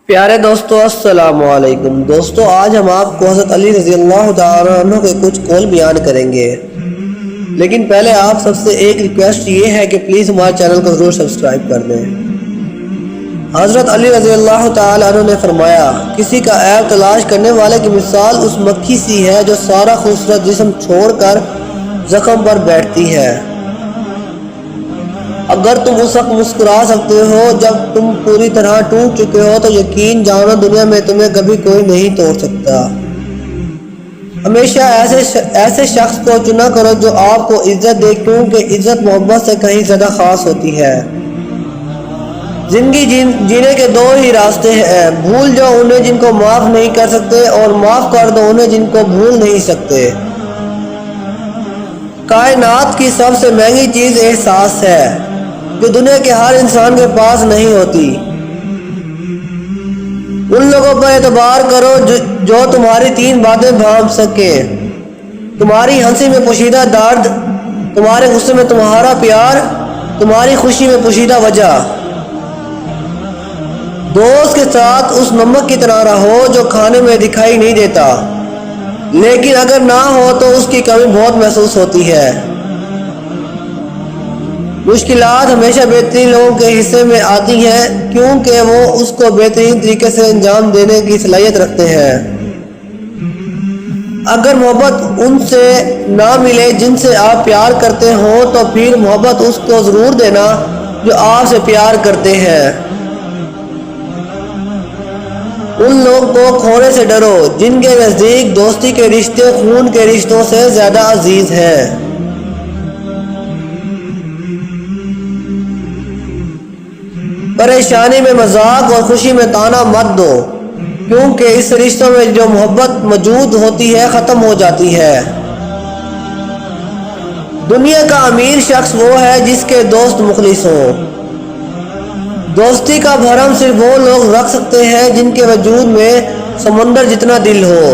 پیارے دوستو السلام علیکم دوستو، آج ہم آپ کو حضرت علی رضی اللہ تعالیٰ عنہ کے کچھ قول بیان کریں گے، لیکن پہلے آپ سب سے ایک ریکویسٹ یہ ہے کہ پلیز ہمارے چینل کو ضرور سبسکرائب کر دیں۔ حضرت علی رضی اللہ تعالیٰ عنہ نے فرمایا، کسی کا عیب تلاش کرنے والے کی مثال اس مکھی سی ہے جو سارا خوبصورت جسم چھوڑ کر زخم پر بیٹھتی ہے۔ اگر تم اس وقت مسکرا سکتے ہو جب تم پوری طرح ٹوٹ چکے ہو تو یقین جانو دنیا میں تمہیں کبھی کوئی نہیں توڑ سکتا۔ ہمیشہ ایسے شخص کو چنا کرو جو آپ کو عزت دے، کیونکہ عزت محبت سے کہیں زیادہ خاص ہوتی ہے۔ زندگی جینے کے دو ہی راستے ہیں، بھول جاؤ انہیں جن کو معاف نہیں کر سکتے، اور معاف کر دو انہیں جن کو بھول نہیں سکتے۔ کائنات کی سب سے مہنگی چیز احساس ہے، جو دنیا کے ہر انسان کے پاس نہیں ہوتی۔ ان لوگوں پر اعتبار کرو جو تمہاری تین باتیں بھانپ سکیں: تمہاری ہنسی میں پوشیدہ درد، تمہارے غصے میں تمہارا پیار، تمہاری خوشی میں پوشیدہ وجہ۔ دوست کے ساتھ اس نمک کی طرح رہو جو کھانے میں دکھائی نہیں دیتا، لیکن اگر نہ ہو تو اس کی کمی بہت محسوس ہوتی ہے۔ مشکلات ہمیشہ بہترین لوگوں کے حصے میں آتی ہیں، کیونکہ وہ اس کو بہترین طریقے سے انجام دینے کی صلاحیت رکھتے ہیں۔ اگر محبت ان سے نہ ملے جن سے آپ پیار کرتے ہوں تو پھر محبت اس کو ضرور دینا جو آپ سے پیار کرتے ہیں۔ ان لوگوں کو کھونے سے ڈرو جن کے نزدیک دوستی کے رشتے خون کے رشتوں سے زیادہ عزیز ہیں۔ پریشانی میں مذاق اور خوشی میں طعنہ مت دو، کیونکہ اس رشتوں میں جو محبت موجود ہوتی ہے ختم ہو جاتی ہے۔ دنیا کا امیر شخص وہ ہے جس کے دوست مخلص ہوں۔ دوستی کا بھرم صرف وہ لوگ رکھ سکتے ہیں جن کے وجود میں سمندر جتنا دل ہو۔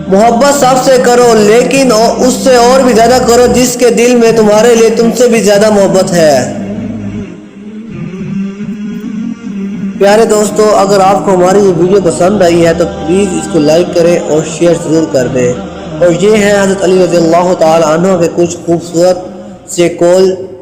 محبت سب سے کرو، لیکن اس سے اور بھی زیادہ کرو جس کے دل میں تمہارے لیے تم سے بھی زیادہ محبت ہے۔ پیارے دوستو، اگر آپ کو ہماری یہ ویڈیو پسند آئی ہے تو پلیز اس کو لائک کریں اور شیئر ضرور کر دیں۔ اور یہ ہیں حضرت علی رضی اللہ تعالی عنہ کے کچھ خوبصورت سے قول۔